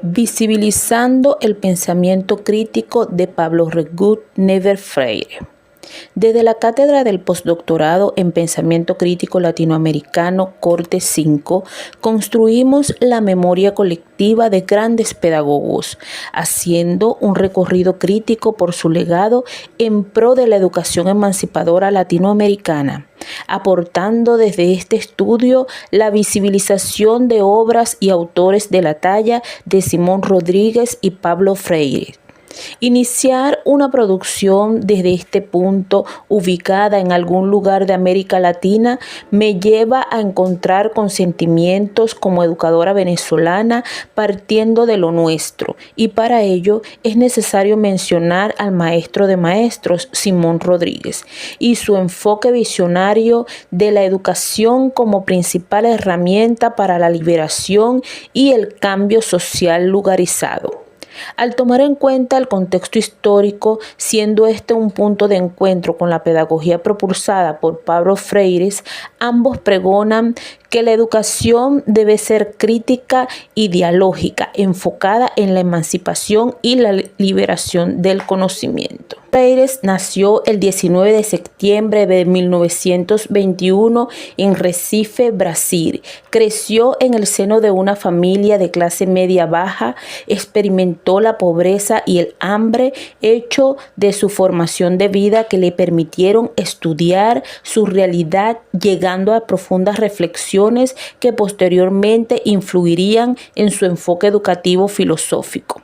Visibilizando el pensamiento crítico de Pablo Regut Never Freire. Desde la Cátedra del Postdoctorado en Pensamiento Crítico Latinoamericano, Corte 5, construimos la memoria colectiva de grandes pedagogos, haciendo un recorrido crítico por su legado en pro de la educación emancipadora latinoamericana, aportando desde este estudio la visibilización de obras y autores de la talla de Simón Rodríguez y Pablo Freire. Iniciar una producción desde este punto, ubicada en algún lugar de América Latina, me lleva a encontrar con sentimientos como educadora venezolana partiendo de lo nuestro, y para ello es necesario mencionar al maestro de maestros, Simón Rodríguez, y su enfoque visionario de la educación como principal herramienta para la liberación y el cambio social lugarizado. Al tomar en cuenta el contexto histórico, siendo este un punto de encuentro con la pedagogía propulsada por Pablo Freire, ambos pregonan que la educación debe ser crítica y dialógica, enfocada en la emancipación y la liberación del conocimiento. Freire nació el 19 de septiembre de 1921 en Recife, Brasil. Creció en el seno de una familia de clase media baja, experimentó la pobreza y el hambre, hecho de su formación de vida que le permitieron estudiar su realidad, llegando a profundas reflexiones que posteriormente influirían en su enfoque educativo filosófico.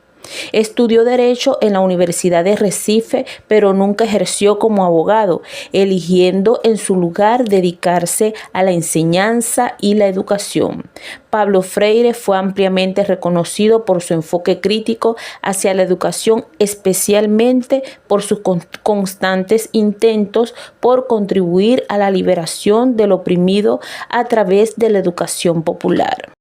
Estudió Derecho en la Universidad de Recife, pero nunca ejerció como abogado, eligiendo en su lugar dedicarse a la enseñanza y la educación. Pablo Freire fue ampliamente reconocido por su enfoque crítico hacia la educación, especialmente por sus constantes intentos por contribuir a la liberación del oprimido a través de la educación popular.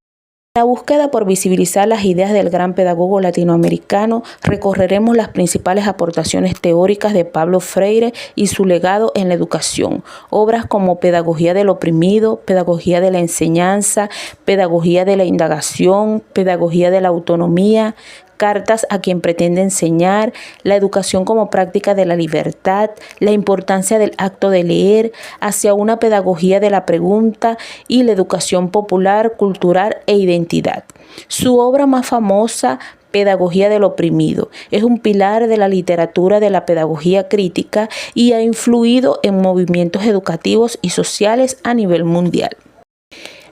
En la búsqueda por visibilizar las ideas del gran pedagogo latinoamericano, recorreremos las principales aportaciones teóricas de Pablo Freire y su legado en la educación. Obras como Pedagogía del oprimido, Pedagogía de la enseñanza, Pedagogía de la indagación, Pedagogía de la autonomía, Cartas a quien pretende enseñar, la educación como práctica de la libertad, la importancia del acto de leer, hacia una pedagogía de la pregunta y la educación popular, cultural e identidad. Su obra más famosa, Pedagogía del oprimido, es un pilar de la literatura de la pedagogía crítica y ha influido en movimientos educativos y sociales a nivel mundial.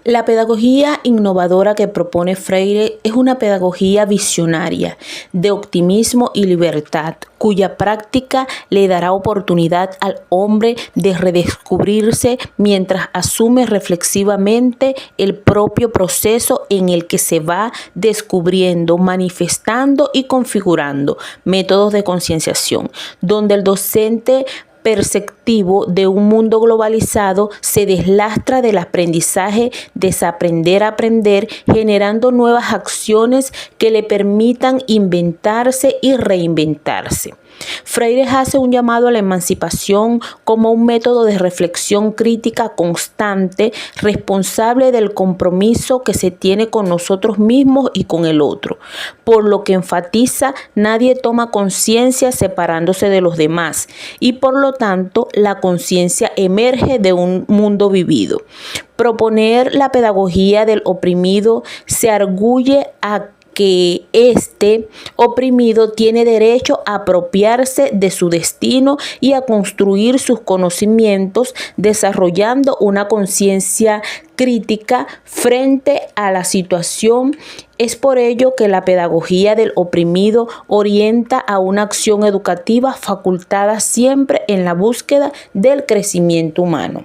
La pedagogía innovadora que propone Freire es una pedagogía visionaria, de optimismo y libertad, cuya práctica le dará oportunidad al hombre de redescubrirse mientras asume reflexivamente el propio proceso en el que se va descubriendo, manifestando y configurando métodos de concienciación, donde el docente perceptivo de un mundo globalizado se deslastra del aprendizaje, desaprender a aprender, generando nuevas acciones que le permitan inventarse y reinventarse. Freire hace un llamado a la emancipación como un método de reflexión crítica constante, responsable del compromiso que se tiene con nosotros mismos y con el otro, por lo que enfatiza: nadie toma conciencia separándose de los demás y por lo tanto la conciencia emerge de un mundo vivido. Proponer la pedagogía del oprimido se arguye a que este oprimido tiene derecho a apropiarse de su destino y a construir sus conocimientos, desarrollando una conciencia crítica frente a la situación. Es por ello que la pedagogía del oprimido orienta a una acción educativa facultada siempre en la búsqueda del crecimiento humano.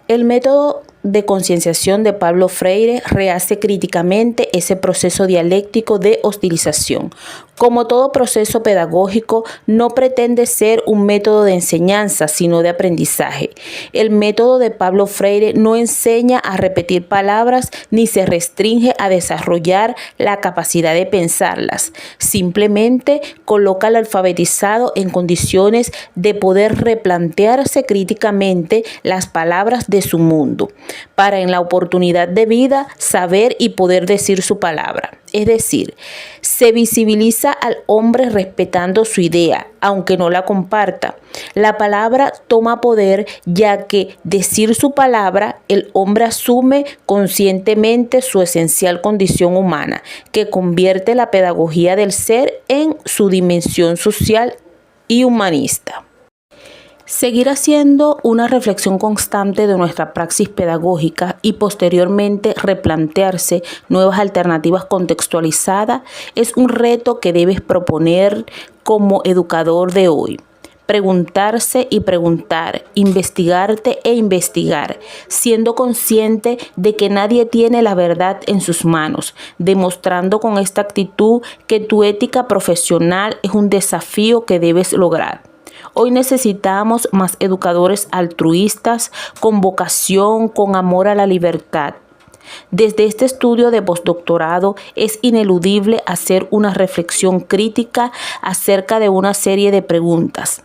El método de concienciación de Pablo Freire rehace críticamente ese proceso dialéctico de hostilización. Como todo proceso pedagógico, no pretende ser un método de enseñanza, sino de aprendizaje. El método de Pablo Freire no enseña a repetir palabras ni se restringe a desarrollar la capacidad de pensarlas. Simplemente coloca al alfabetizado en condiciones de poder replantearse críticamente las palabras de su mundo. para en la oportunidad de vida saber y poder decir su palabra. Es decir, se visibiliza al hombre respetando su idea, aunque no la comparta. La palabra toma poder, ya que decir su palabra, el hombre asume conscientemente su esencial condición humana, que convierte la pedagogía del ser en su dimensión social y humanista. Seguir haciendo una reflexión constante de nuestra praxis pedagógica y posteriormente replantearse nuevas alternativas contextualizadas es un reto que debes proponer como educador de hoy. Preguntarse y preguntar, investigarte e investigar, siendo consciente de que nadie tiene la verdad en sus manos, demostrando con esta actitud que tu ética profesional es un desafío que debes lograr. Hoy necesitamos más educadores altruistas, con vocación, con amor a la libertad. Desde este estudio de postdoctorado es ineludible hacer una reflexión crítica acerca de una serie de preguntas.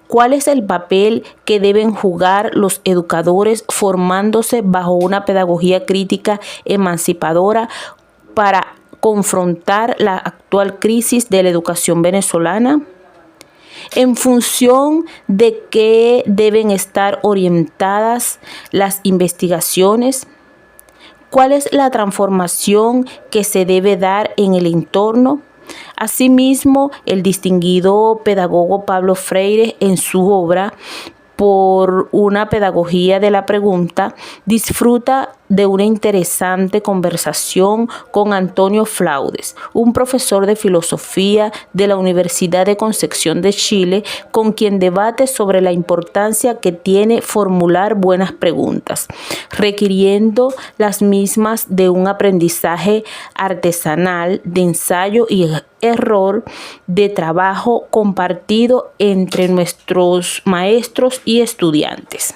¿Cuál es el papel que deben jugar los educadores formándose bajo una pedagogía crítica emancipadora para confrontar la actual crisis de la educación venezolana? ¿En función de qué deben estar orientadas las investigaciones? ¿Cuál es la transformación que se debe dar en el entorno? Asimismo, el distinguido pedagogo Pablo Freire, en su obra Por una pedagogía de la pregunta, disfruta de una interesante conversación con Antonio Flaudes, un profesor de filosofía de la Universidad de Concepción de Chile, con quien debate sobre la importancia que tiene formular buenas preguntas, requiriendo las mismas de un aprendizaje artesanal, de ensayo y error, de trabajo compartido entre nuestros maestros y estudiantes.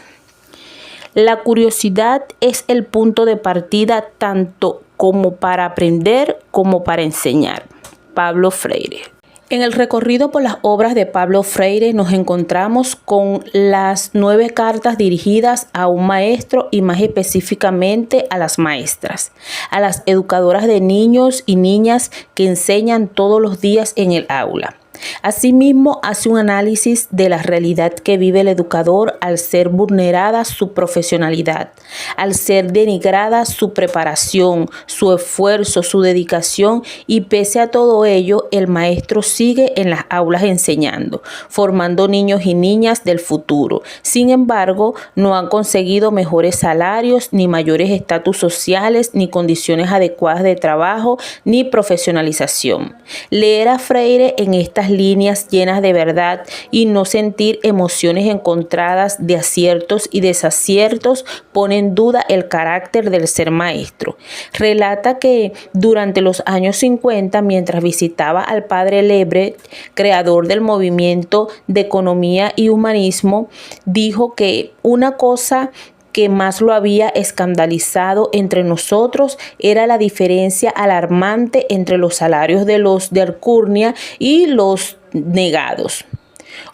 La curiosidad es el punto de partida tanto como para aprender como para enseñar. Pablo Freire. En el recorrido por las obras de Pablo Freire nos encontramos con las 9 cartas dirigidas a un maestro y más específicamente a las maestras, a las educadoras de niños y niñas que enseñan todos los días en el aula. Asimismo, hace un análisis de la realidad que vive el educador al ser vulnerada su profesionalidad, al ser denigrada su preparación, su esfuerzo, su dedicación, y pese a todo ello, el maestro sigue en las aulas enseñando, formando niños y niñas del futuro. Sin embargo, no han conseguido mejores salarios, ni mayores estatus sociales, ni condiciones adecuadas de trabajo, ni profesionalización. Leer a Freire en estas líneas llenas de verdad y no sentir emociones encontradas de aciertos y desaciertos pone en duda el carácter del ser maestro. Relata que durante los años 50, mientras visitaba al padre Lebre, creador del movimiento de economía y humanismo, dijo que una cosa que más lo había escandalizado entre nosotros era la diferencia alarmante entre los salarios de los de alcurnia y los negados.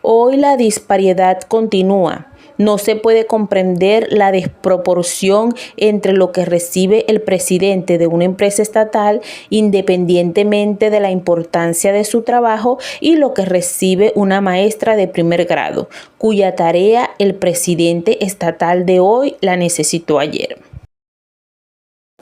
Hoy la disparidad continúa. No se puede comprender la desproporción entre lo que recibe el presidente de una empresa estatal, independientemente de la importancia de su trabajo, y lo que recibe una maestra de primer grado, cuya tarea el presidente estatal de hoy la necesitó ayer.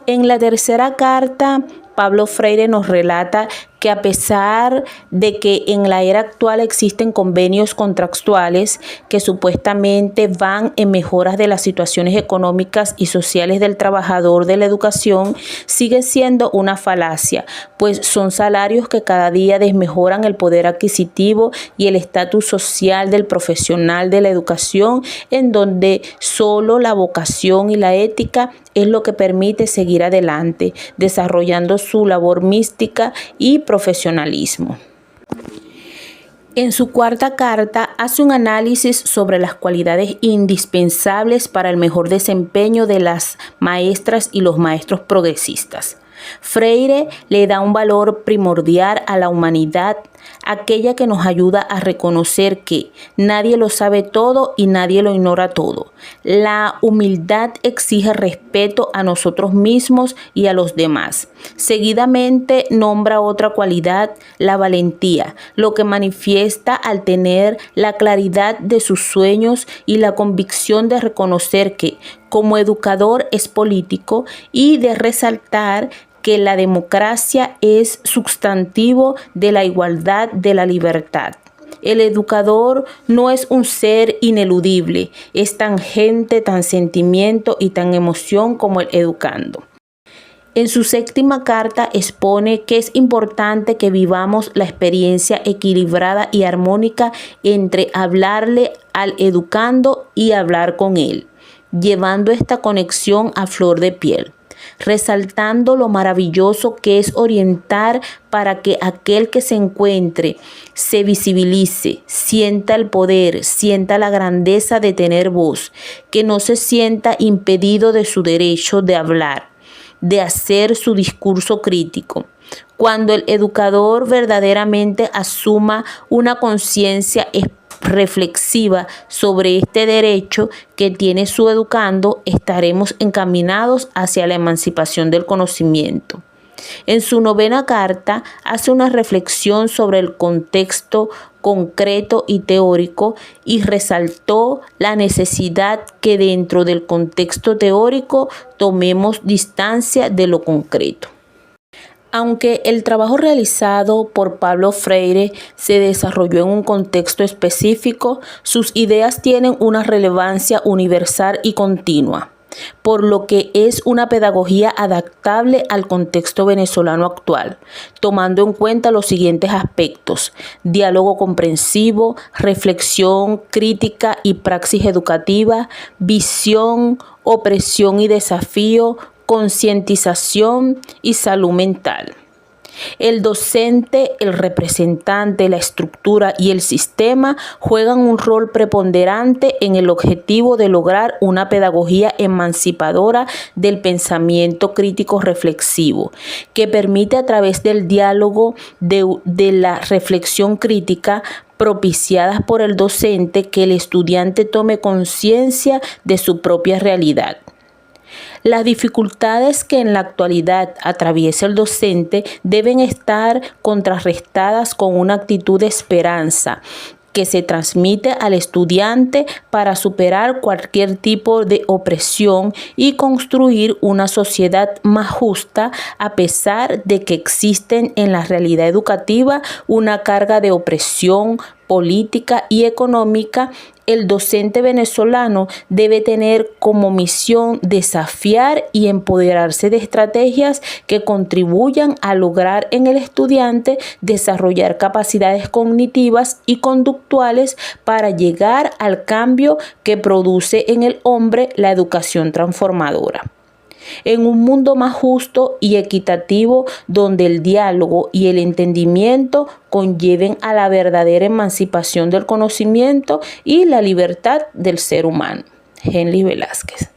En la tercera carta, Pablo Freire nos relata que a pesar de que en la era actual existen convenios contractuales que supuestamente van en mejoras de las situaciones económicas y sociales del trabajador de la educación, sigue siendo una falacia, pues son salarios que cada día desmejoran el poder adquisitivo y el estatus social del profesional de la educación, en donde solo la vocación y la ética es lo que permite seguir adelante, desarrollando su labor mística y profesionalismo. En su cuarta carta hace un análisis sobre las cualidades indispensables para el mejor desempeño de las maestras y los maestros progresistas. Freire le da un valor primordial a la humanidad, aquella que nos ayuda a reconocer que nadie lo sabe todo y nadie lo ignora todo. La humildad exige respeto a nosotros mismos y a los demás. Seguidamente nombra otra cualidad, la valentía, lo que manifiesta al tener la claridad de sus sueños y la convicción de reconocer que, como educador, es político y de resaltar que la democracia es sustantivo de la igualdad de la libertad. El educador no es un ser ineludible, es tan gente, tan sentimiento y tan emoción como el educando. En su séptima carta expone que es importante que vivamos la experiencia equilibrada y armónica entre hablarle al educando y hablar con él, llevando esta conexión a flor de piel, resaltando lo maravilloso que es orientar para que aquel que se encuentre se visibilice, sienta el poder, sienta la grandeza de tener voz, que no se sienta impedido de su derecho de hablar, de hacer su discurso crítico. Cuando el educador verdaderamente asuma una conciencia reflexiva sobre este derecho que tiene su educando, estaremos encaminados hacia la emancipación del conocimiento. En su novena carta hace una reflexión sobre el contexto concreto y teórico y resaltó la necesidad que dentro del contexto teórico tomemos distancia de lo concreto. Aunque el trabajo realizado por Pablo Freire se desarrolló en un contexto específico, sus ideas tienen una relevancia universal y continua, por lo que es una pedagogía adaptable al contexto venezolano actual, tomando en cuenta los siguientes aspectos: diálogo comprensivo, reflexión crítica y praxis educativa, visión, opresión y desafío, concientización y salud mental. El docente, el representante, la estructura y el sistema juegan un rol preponderante en el objetivo de lograr una pedagogía emancipadora del pensamiento crítico reflexivo, que permite a través del diálogo de la reflexión crítica propiciadas por el docente que el estudiante tome conciencia de su propia realidad. Las dificultades que en la actualidad atraviesa el docente deben estar contrarrestadas con una actitud de esperanza que se transmite al estudiante para superar cualquier tipo de opresión y construir una sociedad más justa, a pesar de que existen en la realidad educativa una carga de opresión política y económica. El docente venezolano debe tener como misión desafiar y empoderarse de estrategias que contribuyan a lograr en el estudiante desarrollar capacidades cognitivas y conductuales para llegar al cambio que produce en el hombre la educación transformadora. En un mundo más justo y equitativo, donde el diálogo y el entendimiento conlleven a la verdadera emancipación del conocimiento y la libertad del ser humano. Henry Velázquez.